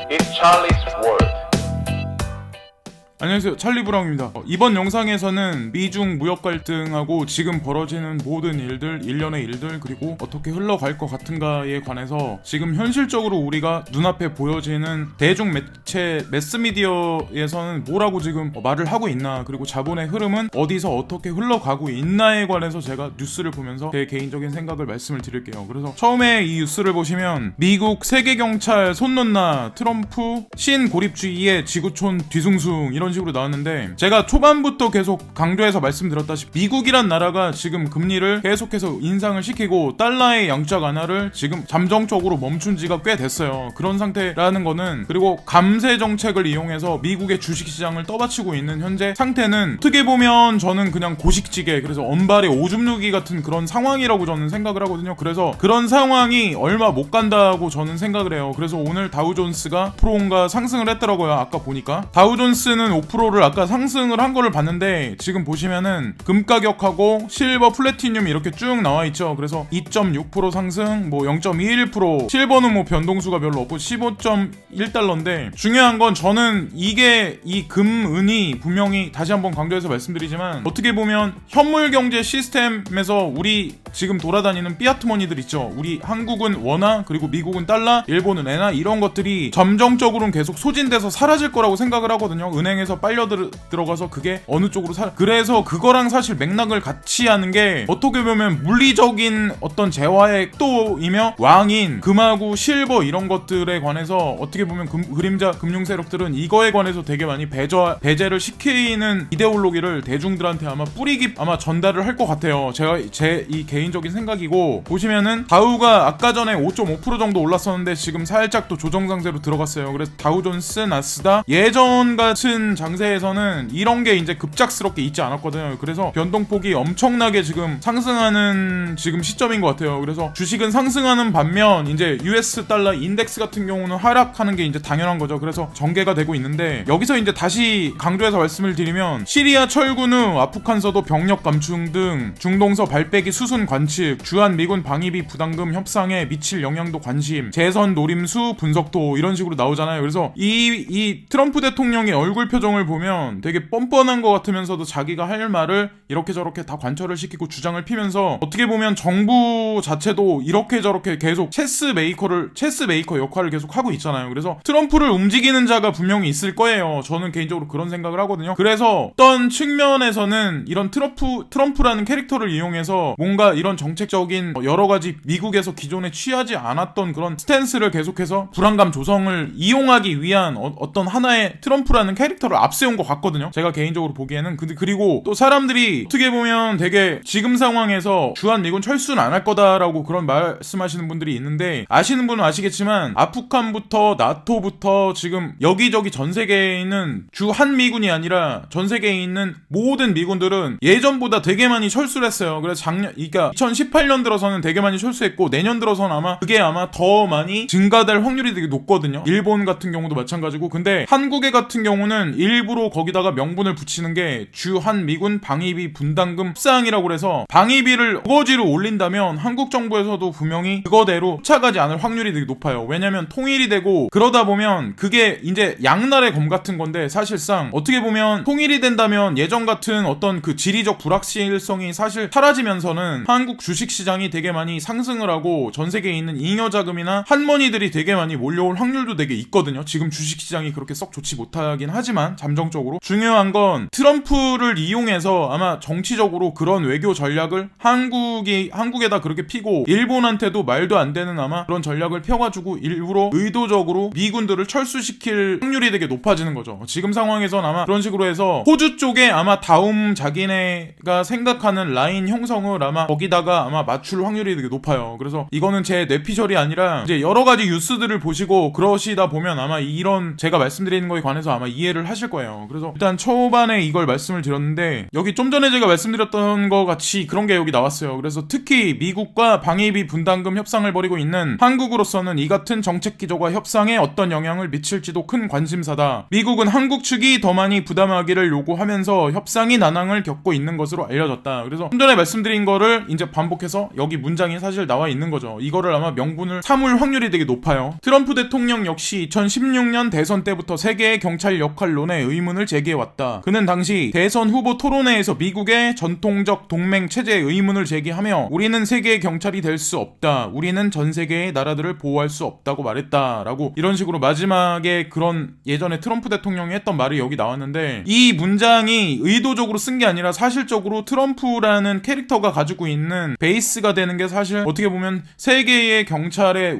It's Charlie's World. 안녕하세요, 찰리브라운입니다. 이번 영상에서는 미중 무역 갈등하고 지금 벌어지는 모든 일들, 일련의 일들, 그리고 어떻게 흘러갈 것 같은가에 관해서 지금 현실적으로 우리가 눈앞에 보여지는 대중 매체, 매스미디어에서는 뭐라고 지금 말을 하고 있나, 그리고 자본의 흐름은 어디서 어떻게 흘러가고 있나에 관해서 제가 뉴스를 보면서 제 개인적인 생각을 말씀을 드릴게요. 그래서 처음에 이 뉴스를 보시면 미국 세계경찰 손 놓나, 트럼프 신고립주의의 지구촌 뒤숭숭 이런 식으로 나왔는데, 제가 초반부터 계속 강조해서 말씀드렸다시피 미국이란 나라가 지금 금리를 계속해서 인상을 시키고 달러의 양적 완화를 지금 잠정적으로 멈춘 지가 꽤 됐어요. 그런 상태라는 거는, 그리고 감세 정책을 이용해서 미국의 주식시장을 떠받치고 있는 현재 상태는 어떻게 보면 저는 그냥 고식지게, 그래서 언발의 오줌 누기 같은 그런 상황이라고 저는 생각을 하거든요. 그래서 그런 상황이 얼마 못 간다고 저는 생각을 해요. 그래서 오늘 다우존스가 5%인가 상승을 했더라고요. 아까 보니까 다우존스는 5%를 아까 상승을 한 거를 봤는데, 지금 보시면은 금 가격하고 실버, 플래티늄 이렇게 쭉 나와 있죠. 그래서 2.6% 상승, 뭐 0.21%, 실버는 뭐 변동수가 별로 없고 15.1달러인데, 중요한 건 저는 이게 이 금, 은이 분명히 다시 한번 강조해서 말씀드리지만, 어떻게 보면 현물 경제 시스템에서 우리 지금 돌아다니는 피아트머니들 있죠. 우리 한국은 원화, 그리고 미국은 달러, 일본은 엔화, 이런 것들이 점정적으로는 계속 소진돼서 사라질 거라고 생각을 하거든요. 은행에서 빨려 들어가서 그게 어느 쪽으로 그래서 그거랑 사실 맥락을 같이 하는 게 어떻게 보면 물리적인 어떤 재화의 또이며 왕인 금하고 실버 이런 것들에 관해서 어떻게 보면 그림자 금융 세력들은 이거에 관해서 되게 많이 배제를 시키는 이데올로기를 대중들한테 아마 아마 전달을 할 것 같아요. 제 이 개인적인 생각이고, 보시면은 다우가 아까 전에 5.5% 정도 올랐었는데 지금 살짝 또 조정 상세로 들어갔어요. 그래서 다우존스, 나스닥 예전 같은 장세에서는 이런 게 이제 급작스럽게 있지 않았거든요. 그래서 변동폭이 엄청나게 지금 상승하는 지금 시점인 것 같아요. 그래서 주식은 상승하는 반면 이제 US 달러 인덱스 같은 경우는 하락하는 게 이제 당연한 거죠. 그래서 전개가 되고 있는데, 여기서 이제 다시 강조해서 말씀을 드리면, 시리아 철군 후 아프간서도 병력 감축 등 중동서 발빼기 수순 관측, 주한 미군 방위비 부담금 협상에 미칠 영향도 관심, 재선 노림수 분석도 이런 식으로 나오잖아요. 그래서 이 트럼프 대통령의 얼굴 표정을 보면 되게 뻔뻔한 것 같으면서도 자기가 할 말을 이렇게 저렇게 다 관철을 시키고 주장을 피면서, 어떻게 보면 정부 자체도 이렇게 저렇게 계속 체스 메이커 역할을 계속 하고 있잖아요. 그래서 트럼프를 움직이는 자가 분명히 있을 거예요. 저는 개인적으로 그런 생각을 하거든요. 그래서 어떤 측면에서는 이런 트럼프라는 캐릭터를 이용해서 뭔가 이런 정책적인 여러 가지 미국에서 기존에 취하지 않았던 그런 스탠스를 계속해서 불안감 조성을 이용하기 위한 어떤 하나의 트럼프라는 캐릭터를 앞세운 것 같거든요. 제가 개인적으로 보기에는. 그리고 또 사람들이 어떻게 보면 되게 지금 상황에서 주한 미군 철수는 안 할 거다라고 그런 말씀하시는 분들이 있는데, 아시는 분은 아시겠지만 아프간부터 나토부터 지금 여기저기 전 세계에 있는 주한 미군이 아니라 전 세계에 있는 모든 미군들은 예전보다 되게 많이 철수를 했어요. 그래서 그러니까 2018년 들어서는 되게 많이 철수했고, 내년 들어서는 그게 아마 더 많이 증가될 확률이 되게 높거든요. 일본 같은 경우도 마찬가지고. 근데 한국의 같은 경우는 일부러 거기다가 명분을 붙이는 게 주한 미군 방위비 분담금 협상이라고 해서, 방위비를 어거지로 올린다면 한국 정부에서도 분명히 그거대로 쫓아가지 않을 확률이 되게 높아요. 왜냐면 통일이 되고, 그러다 보면 그게 이제 양날의 검 같은 건데, 사실상 어떻게 보면 통일이 된다면 예전 같은 어떤 그 지리적 불확실성이 사실 사라지면서는 한국 주식시장이 되게 많이 상승을 하고, 전 세계에 있는 잉여자금이나 한머니들이 되게 많이 몰려올 확률도 되게 있거든요. 지금 주식시장이 그렇게 썩 좋지 못하긴 하지만 잠정적으로. 중요한 건 트럼프를 이용해서 아마 정치적으로 그런 외교 전략을 한국에다 그렇게 피고, 일본한테도 말도 안 되는 아마 그런 전략을 펴가지고 일부러 의도적으로 미군들을 철수시킬 확률이 되게 높아지는 거죠. 지금 상황에선 아마 그런 식으로 해서 호주 쪽에 아마 다음 자기네가 생각하는 라인 형성을 아마 거기다가 아마 맞출 확률이 되게 높아요. 그래서 이거는 제 뇌피셜이 아니라 이제 여러 가지 뉴스들을 보시고 그러시다 보면 아마 이런 제가 말씀드리는 거에 관해서 아마 이해를 하실 거예요. 그래서 일단 초반에 이걸 말씀을 드렸는데, 여기 좀 전에 제가 말씀드렸던 것 같이 그런 게 여기 나왔어요. 그래서 특히 미국과 방위비 분담금 협상을 벌이고 있는 한국으로서는 이 같은 정책 기조가 협상에 어떤 영향을 미칠 미칠지도 큰 관심사다. 미국은 한국 측이 더 많이 부담하기를 요구하면서 협상이 난항을 겪고 있는 것으로 알려졌다. 그래서 좀 전에 말씀드린 거를 이제 반복해서 여기 문장이 사실 나와 있는 거죠. 이거를 아마 명분을 삼을 확률이 되게 높아요. 트럼프 대통령 역시 2016년 대선 때부터 세계의 경찰 역할론에 의문을 제기해왔다. 그는 당시 대선 후보 토론회에서 미국의 전통적 동맹 체제에 의문을 제기하며 우리는 세계의 경찰이 될 수 없다. 우리는 전 세계의 나라들을 보호할 수 없다고 말했다라고 이런 식으로 마지막에 그런 예전에 트럼프 대통령이 했던 말이 여기 나왔는데 이 문장이 의도적으로 쓴 게 아니라 사실적으로 트럼프라는 캐릭터가 가지고 있는 베이스가 되는 게 사실 어떻게 보면 세계의 경찰의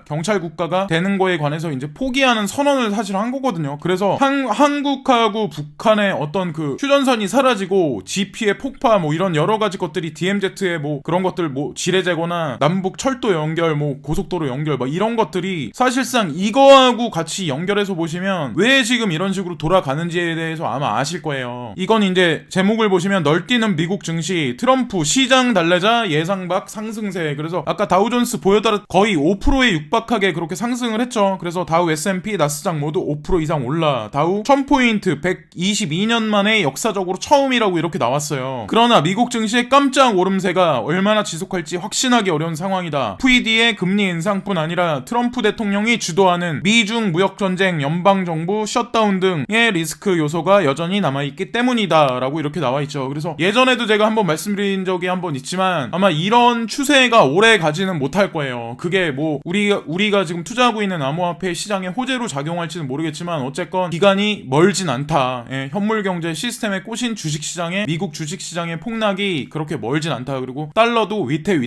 경찰 국가가 되는 거에 관해서 이제 포기하는 선언을 사실 한 거거든요. 그래서 한국하고 북한의 어떤 그 휴전선이 사라지고 GP의 폭파 뭐 이런 여러 가지 것들이 DMZ의 뭐 그런 것들 뭐 지뢰제거나 남북 철도 연결 뭐 고속도로 연결 막 이런 것들이 사실상 이거하고 같이 연결해서 보시면 왜 지금 이런 식으로 돌아가는지에 대해서 아마 아실 거예요. 이건 이제 제목을 보시면 널뛰는 미국 증시 트럼프 시장 달래자 예상 밖 상승세. 그래서 아까 다우존스 보여드렸 거의 5%에 육박하게 그렇게 상승을 했죠. 그래서 다우 S&P 나스닥 모두 5% 이상 올라 다우 1000포인트 122년 만에 역사적으로 처음이라고 이렇게 나왔어요. 그러나 미국 증시의 깜짝 오름세가 얼마나 지속할지 확신하기 어려운 상황이다. FED의 금리 인상뿐 아니라 트럼프 대통령이 주도하는 미중 무역전쟁, 연방정부 셧다운 등의 리스크 요소가 여전히 남아있기 때문이다 라고 이렇게 나와있죠. 그래서 예전에도 제가 한번 말씀드린 적이 한번 있지만 아마 이런 추세가 오래 가지는 못할 거예요. 그게 뭐 우리가 지금 투자하고 있는 암호화폐 시장의 호재로 작용할지는 모르겠지만 어쨌건 기간이 멀진 않다. 예, 현물경제 시스템에 꼬신 주식시장에 미국 주식시장의 폭락이 그렇게 멀진 않다. 그리고 달러도 위태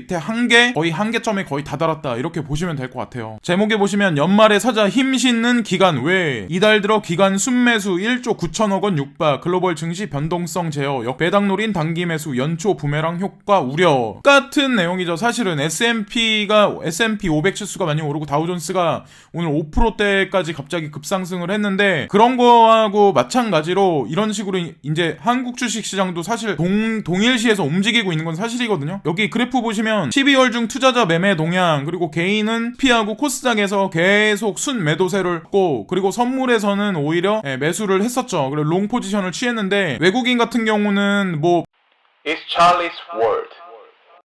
거의 한계점에 거의 다다랐다. 이렇게 보시면 될 것 같아요. 제목에 보시면 연말에 사자 힘싣는 기간 외 이달 들어 기간 순매수 1조 9천억 원 육박 글로벌 증시 변동성 제어 역배당 노린 단기 매수 연초 부메랑 효과 우려 같은 내용이죠. 사실은 S&P 500 지수가 많이 오르고 다우존스가 오늘 5%대까지 갑자기 급상승을 했는데 그런 거하고 마찬가지로 이런 식으로 이제 한국 주식시장도 사실 동일시에서 움직이고 있는 건 사실이거든요. 여기 그래프 보시면 12월 중 투자자 매매 동향 그리고 개인은 피하고 코스닥에서 계속 순 매도세를 했고 그리고 선물에서는 오히려 매수를 했었죠. 그리고 롱 포지션을 취했는데 외국인 같은 경우는 뭐 It's Charlie's World.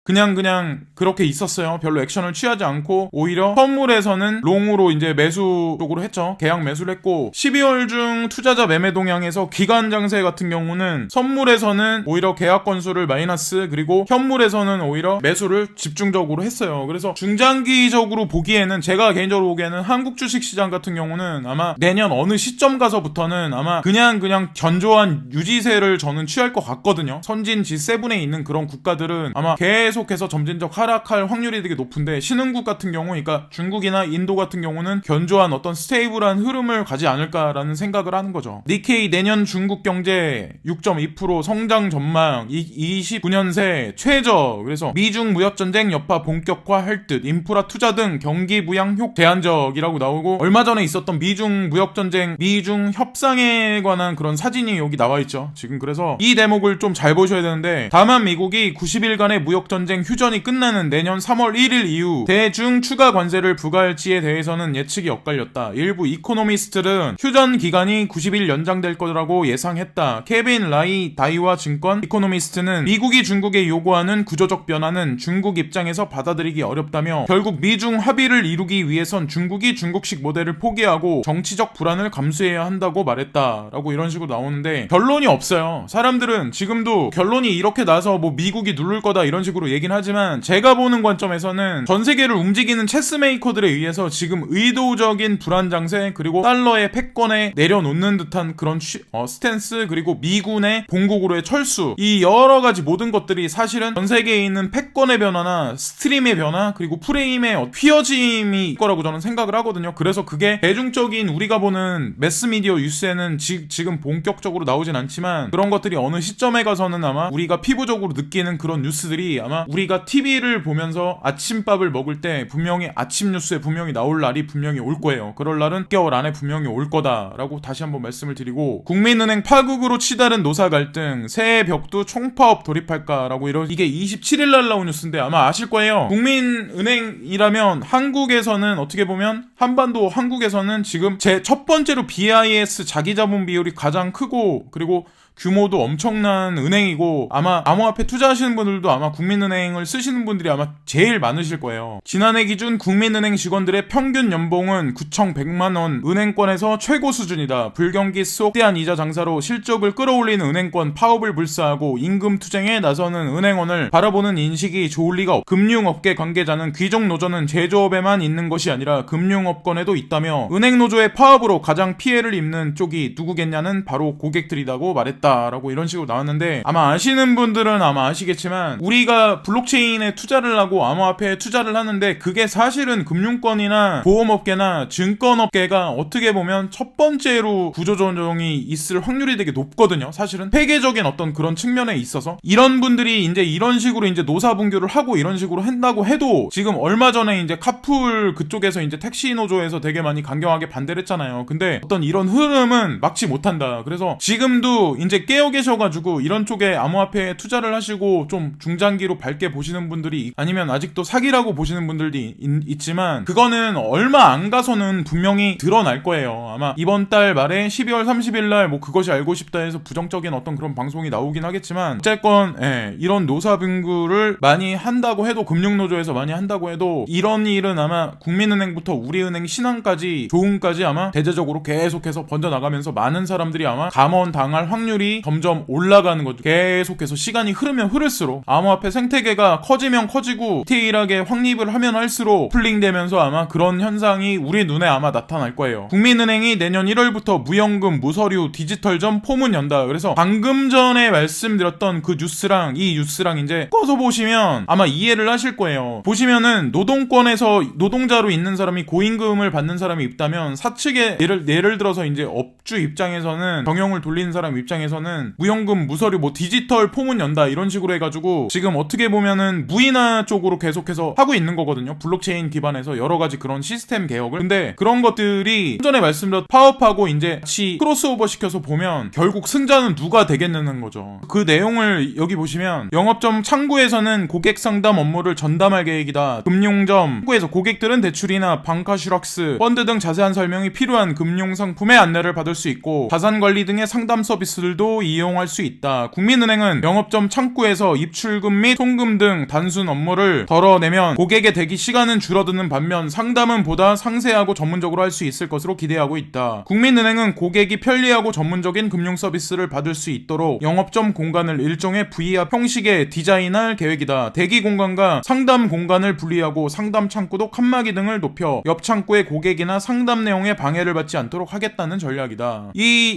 그냥 그렇게 있었어요. 별로 액션을 취하지 않고 오히려 선물에서는 롱으로 이제 매수 쪽으로 했죠. 계약 매수를 했고 12월 중 투자자 매매 동향에서 기간 장세 같은 경우는 선물에서는 오히려 계약 건수를 마이너스 그리고 현물에서는 오히려 매수를 집중적으로 했어요. 그래서 중장기적으로 보기에는 제가 개인적으로 보기에는 한국 주식시장 같은 경우는 아마 내년 어느 시점 가서부터는 아마 그냥 견조한 유지세를 저는 취할 것 같거든요. 선진 G7에 있는 그런 국가들은 아마 계속해서 점진적 하락할 확률이 되게 높은데 신흥국 같은 경우 그러니까 중국이나 인도 같은 경우는 견조한 어떤 스테이블한 흐름을 가지 않을까라는 생각을 하는 거죠. 니케이 내년 중국 경제 6.2% 성장 전망 29년새 최저 그래서 미중 무역전쟁 여파 본격화할 듯 인프라 투자 등 경기 부양 제한적이라고 나오고 얼마 전에 있었던 미중 무역전쟁 미중 협상에 관한 그런 사진이 여기 나와 있죠. 지금 그래서 이 대목을 좀 잘 보셔야 되는데 다만 미국이 90일간의 무역전쟁 휴전이 끝나는 내년 3월 1일 이후 대중 추가 관세를 부과할지에 대해서는 예측이 엇갈렸다. 일부 이코노미스트는 휴전 기간이 90일 연장될 거라고 예상했다. 케빈 다이와 증권 이코노미스트는 미국이 중국에 요구하는 구조적 변화는 중국 입장에서 받아들이기 어렵다며 결국 미중 합의를 이루기 위해선 중국이 중국식 모델을 포기하고 정치적 불안을 감수해야 한다고 말했다라고 이런 식으로 나오는데 결론이 없어요. 사람들은 지금도 결론이 이렇게 나서 뭐 미국이 누를 거다 이런 식으로 얘기는 하지만 제가 보는 관점에서는 전 세계를 움직이는 체스메이커들에 의해서 지금 의도적인 불안 장세 그리고 달러의 패권에 내려놓는 듯한 그런 스탠스 그리고 미군의 본국으로의 철수 이 여러 가지 모든 것들이 사실은 전 세계에 있는 패권의 변화나 스트림의 변화 그리고 프레임의 휘어짐이 있을 거라고 저는 생각을 하거든요. 그래서 그게 대중적인 우리가 보는 매스미디어 뉴스에는 지금 본격적으로 나오진 않지만 그런 것들이 어느 시점에 가서는 아마 우리가 피부적으로 느끼는 그런 뉴스들이 아마 아마 우리가 TV를 보면서 아침밥을 먹을 때 분명히 아침 뉴스에 분명히 나올 날이 분명히 올 거예요. 그럴 날은 6개월 안에 분명히 올 거다라고 다시 한번 말씀을 드리고, 국민은행 파국으로 치달은 노사 갈등, 새해 벽두 총파업 돌입할까라고 이게 27일 날 나온 뉴스인데 아마 아실 거예요. 국민은행이라면 한국에서는 어떻게 보면 한반도 한국에서는 지금 제 첫 번째로 BIS 자기자본 비율이 가장 크고 그리고 규모도 엄청난 은행이고, 아마 암호화폐 투자하시는 분들도 아마 국민은행을 쓰시는 분들이 아마 제일 많으실 거예요. 지난해 기준 국민은행 직원들의 평균 연봉은 9,100만원, 은행권에서 최고 수준이다. 불경기 속 대한 이자 장사로 실적을 끌어올리는 은행권 파업을 불사하고 임금 투쟁에 나서는 은행원을 바라보는 인식이 좋을 리가 없다. 금융업계 관계자는 귀족 노조는 제조업에만 있는 것이 아니라 금융업권에도 있다며, 은행노조의 파업으로 가장 피해를 입는 쪽이 누구겠냐는 바로 고객들이라고 말했다 라고 이런 식으로 나왔는데, 아마 아시는 분들은 아마 아시겠지만 우리가 블록체인에 투자를 하고 암호화폐에 투자를 하는데 그게 사실은 금융권이나 보험업계나 증권업계가 어떻게 보면 첫 번째로 구조조정이 있을 확률이 되게 높거든요. 사실은 폐쇄적인 어떤 그런 측면에 있어서 이런 분들이 이제 이런 식으로 이제 노사분규를 하고 이런 식으로 한다고 해도, 지금 얼마 전에 이제 카풀 그쪽에서 이제 택시 노조에서 되게 많이 강경하게 반대를 했잖아요. 근데 어떤 이런 흐름은 막지 못한다. 그래서 지금도 이제 깨어 계셔가지고 이런 쪽에 암호화폐에 투자를 하시고 좀 중장기로 밝게 보시는 분들이, 아니면 아직도 사기라고 보시는 분들도 있지만 그거는 얼마 안 가서는 분명히 드러날 거예요. 아마 이번 달 말에 12월 30일 날 뭐 그것이 알고 싶다 해서 부정적인 어떤 그런 방송이 나오긴 하겠지만, 어쨌건 이런 노사분규를 많이 한다고 해도, 금융노조에서 많이 한다고 해도 이런 일은 아마 국민은행부터 우리은행 신한까지 조은까지 아마 대대적으로 계속해서 번져나가면서 많은 사람들이 아마 감원당할 확률이 점점 올라가는 거죠. 계속해서 시간이 흐르면 흐를수록 암호화폐 생태계가 커지면 커지고 디테일하게 확립을 하면 할수록 풀링되면서 아마 그런 현상이 우리 눈에 아마 나타날 거예요. 국민은행이 내년 1월부터 무연금, 무서류, 디지털점 포문 연다. 그래서 방금 전에 말씀드렸던 그 뉴스랑 이 뉴스랑 이제 섞어서 보시면 아마 이해를 하실 거예요. 보시면은 노동권에서 노동자로 있는 사람이 고임금을 받는 사람이 있다면, 사측의 예를 들어서 이제 업주 입장에서는, 경영을 돌리는 사람 입장에서는 무연금, 무서류, 뭐 디지털 포문 연다 이런 식으로 해가지고 지금 어떻게 보면은 무인화 쪽으로 계속해서 하고 있는 거거든요. 블록체인 기반에서 여러 가지 그런 시스템 개혁을. 근데 그런 것들이 전에 말씀드렸던 파업하고 이제 같이 크로스오버 시켜서 보면 결국 승자는 누가 되겠냐는 거죠. 그 내용을 여기 보시면, 영업점 창구에서는 고객 상담 업무를 전담할 계획이다. 금융점 창구에서 고객들은 대출이나 방카슈락스, 펀드 등 자세한 설명이 필요한 금융 상품의 안내를 받을 수 있고, 자산 관리 등의 상담 서비스들도 이용할 수 있다. 국민은행은 영업점 창구에서 입출금 및 송금 등 단순 업무를 덜어내면 고객의 대기 시간은 줄어드는 반면 상담은 보다 상세하고 전문적으로 할 수 있을 것으로 기대하고 있다. 국민은행은 고객이 편리하고 전문적인 금융 서비스를 받을 수 있도록 영업점 공간을 일종의 V합 형식의 디자인할 계획이다. 대기 공간과 상담 공간을 분리하고 상담 창구도 칸막이 등을 높여 옆 창구의 고객이나 상담 내용에 방해를 받지 않도록 하겠다는 전략이다.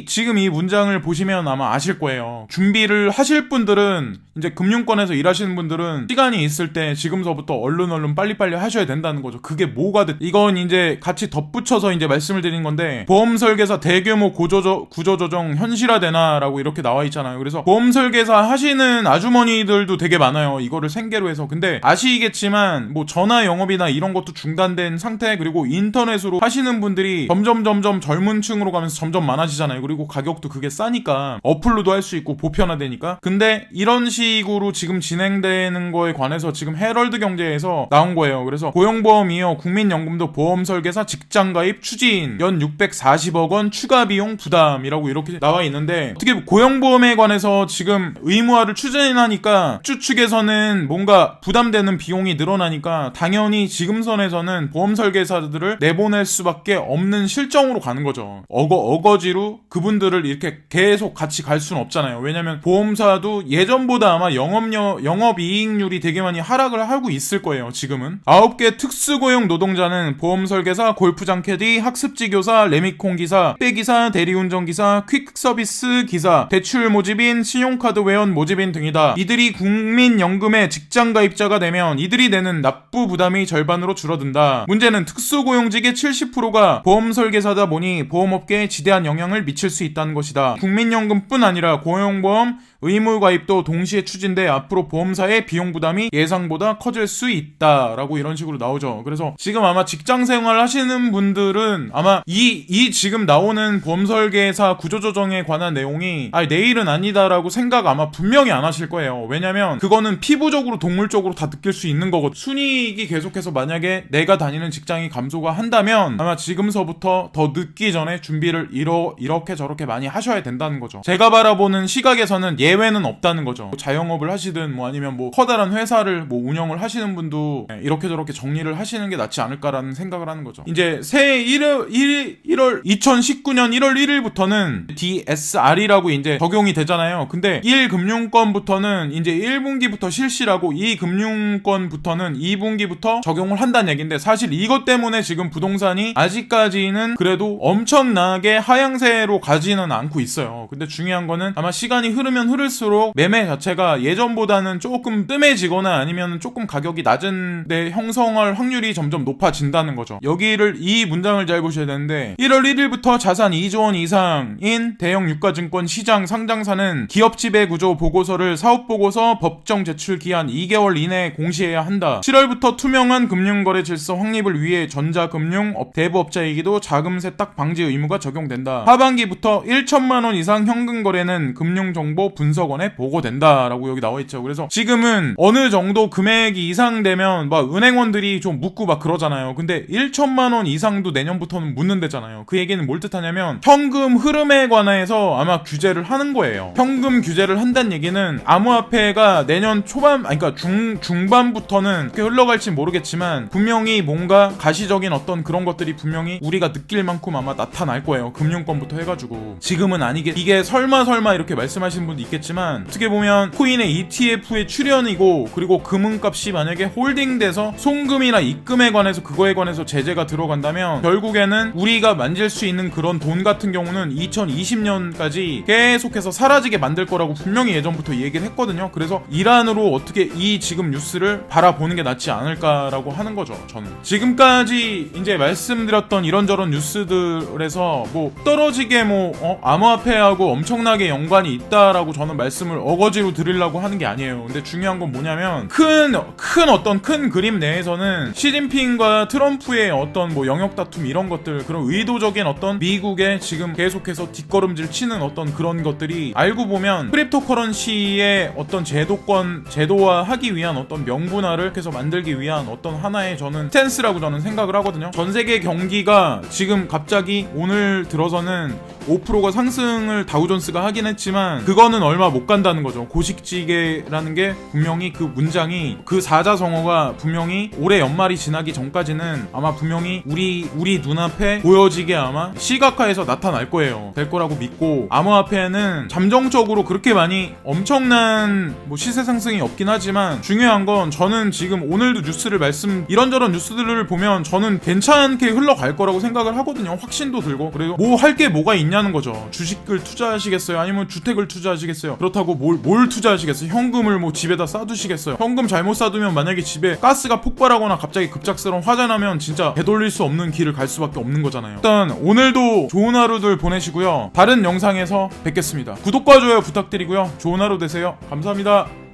지금 이 문장을 보시면 아마 아실 거예요. 준비를 하실 분들은, 이제 금융권에서 일하시는 분들은 시간이 있을 때 지금서부터 얼른 빨리빨리 하셔야 된다는 거죠. 그게 뭐가 이건 이제 같이 덧붙여서 이제 말씀을 드린 건데, 보험 설계사 대규모 구조조정 현실화되나라고 이렇게 나와 있잖아요. 그래서 보험 설계사 하시는 아주머니들도 되게 많아요. 이거를 생계로 해서. 근데 아시겠지만 뭐 전화 영업이나 이런 것도 중단된 상태, 그리고 인터넷으로 하시는 분들이 점점 젊은 층으로 가면서 점점 많아지잖아요. 그리고 가격도 그게 싸니까 어플로도 할 수 있고 보편화되니까. 근데 이런 식으로 지금 진행되는 거에 관해서 지금 헤럴드 경제에서 나온 거예요. 그래서 고용보험 이어 국민연금도 보험 설계사 직장가입 추진, 연 640억 원 추가 비용 부담이라고 이렇게 나와 있는데, 어떻게 고용보험에 관해서 지금 의무화를 추진하니까 주 측에서는 뭔가 부담되는 비용이 늘어나니까 당연히 지금 선에서는 보험 설계사들을 내보낼 수밖에 없는 실정으로 가는 거죠. 어거지로 그분들을 이렇게 계속 같이 갈 수는 없잖아요. 왜냐면 보험사도 예전보다 아마 영업이익률이 되게 많이 하락을 하고 있을 거예요. 지금은 9개 특수고용 노동자는 보험 설계사, 골프장 캐디, 학습지 교사, 레미콘 기사, 택배기사, 대리운전기사, 퀵서비스 기사, 대출 모집인, 신용카드 회원 모집인 등이다. 이들이 국민연금에 직장가입자가 되면 이들이 내는 납부 부담이 절반으로 줄어든다. 문제는 특수고용직의 70%가 보험 설계사다 보니 보험업계에 지대한 영향을 미칠 수 있다는 것이다. 국민연금뿐 아니라 고용보험, 의무 가입도 동시에 추진돼 앞으로 보험사의 비용 부담이 예상보다 커질 수 있다라고 이런 식으로 나오죠. 그래서 지금 아마 직장 생활 하시는 분들은 아마 이 지금 나오는 보험 설계사 구조조정에 관한 내용이 내일은 아니다라고 생각 아마 분명히 안 하실 거예요. 왜냐면 그거는 피부적으로 동물적으로 다 느낄 수 있는 거거든. 순이익이 계속해서 만약에 내가 다니는 직장이 감소가 한다면 아마 지금서부터 더 늦기 전에 준비를 이렇게 저렇게 많이 하셔야 된다는 거죠. 제가 바라보는 시각에서는 예외는 없다는 거죠. 자영업을 하시든 뭐 아니면 뭐 커다란 회사를 뭐 운영을 하시는 분도 이렇게 저렇게 정리를 하시는 게 낫지 않을까라는 생각을 하는 거죠. 이제 새해 2019년 1월 1일부터는 DSR이라고 이제 적용이 되잖아요. 근데 1금융권부터는 이제 1분기부터 실시라고 2금융권부터는 2분기부터 적용을 한다는 얘기인데 사실 이것 때문에 지금 부동산이 아직까지는 그래도 엄청나게 하향세로 가지는 않고 있어요. 근데 중요한 거는 아마 시간이 흐르면 흐를수록 매매 자체가 예전보다는 조금 뜸해지거나 아니면 조금 가격이 낮은데 형성할 확률이 점점 높아진다는 거죠. 여기를 이 문장을 잘 보셔야 되는데 1월 1일부터 자산 2조 원 이상인 대형 유가증권 시장 상장사는 기업 지배 구조 보고서를 사업보고서 법정 제출 기한 2개월 이내에 공시해야 한다. 7월부터 투명한 금융거래 질서 확립을 위해 전자금융 대부업자이기도 자금 세탁 방지 의무가 적용된다. 하반기부터 1천만 원 이상 현금 거래는 금융정보 분석원에 보고된다 라고 여기 나와있죠. 그래서 지금은 어느 정도 금액이 이상 되면 막 은행원들이 좀 묻고 막 그러잖아요. 근데 1천만 원 이상도 내년부터는 묻는다잖아요. 그 얘기는 뭘 뜻하냐면 현금 흐름에 관해서 아마 규제를 하는 거예요. 현금 규제를 한다는 얘기는 암호화폐가 내년 초반 그러니까 중반부터는 어떻게 흘러갈지 모르겠지만 분명히 뭔가 가시적인 어떤 그런 것들이 분명히 우리가 느낄 만큼 아마 나타날 거예요. 금융권부터 해가지고 지금은 아니게 이게 설마 이렇게 말씀하시는 분도 있겠지만 어떻게 보면 코인의 ETF의 출현이고 그리고 금은값이 만약에 홀딩돼서 송금이나 입금에 관해서 그거에 관해서 제재가 들어간다면 결국에는 우리가 만질 수 있는 그런 돈 같은 경우는 2020년까지 계속해서 사라지게 만들 거라고 분명히 예전부터 얘기를 했거든요. 그래서 이란으로 어떻게 이 지금 뉴스를 바라보는 게 낫지 않을까라고 하는 거죠. 저는 지금까지 이제 말씀드렸던 이런저런 뉴스들에서 뭐 떨어지게 뭐 암호화폐하고 엄청나게 연관이 있다라고 저는 말씀을 어거지로 드리려고 하는 게 아니에요. 근데 중요한 건 뭐냐면 큰 그림 내에서는 시진핑과 트럼프의 어떤 뭐 영역 다툼 이런 것들 그런 의도적인 어떤 미국의 지금 계속해서 뒷걸음질 치는 어떤 그런 것들이 알고 보면 크립토커런시의 어떤 제도화하기 위한 어떤 명분화를 계속 만들기 위한 어떤 하나의 저는 스탠스라고 저는 생각을 하거든요. 전 세계 경기가 지금 갑자기 오늘 들어서는 5%가 상승을 다우존스가 하긴 했지만 그거는 얼마 못 간다는 거죠. 고식지게라는 게 분명히 그 문장이 그 사자성어가 분명히 올해 연말이 지나기 전까지는 아마 분명히 우리 눈앞에 보여지게 아마 시각화해서 나타날 거예요. 될 거라고 믿고 암호화폐는 잠정적으로 그렇게 많이 엄청난 뭐 시세 상승이 없긴 하지만 중요한 건 저는 지금 오늘도 뉴스를 이런저런 뉴스들을 보면 저는 괜찮게 흘러갈 거라고 생각을 하거든요. 확신도 들고 그래도 뭐 할 게 뭐가 있냐는 거죠. 주식을 투자하시겠어요? 아니면 주택을 투자하시겠어요? 그렇다고 뭘 투자하시겠어요? 현금을 뭐 집에다 싸두시겠어요? 현금 잘못 싸두면 만약에 집에 가스가 폭발하거나 갑자기 급작스러운 화재 나면 진짜 되돌릴 수 없는 길을 갈 수밖에 없는 거잖아요. 일단 오늘도 좋은 하루들 보내시고요. 다른 영상에서 뵙겠습니다. 구독과 좋아요 부탁드리고요. 좋은 하루 되세요. 감사합니다.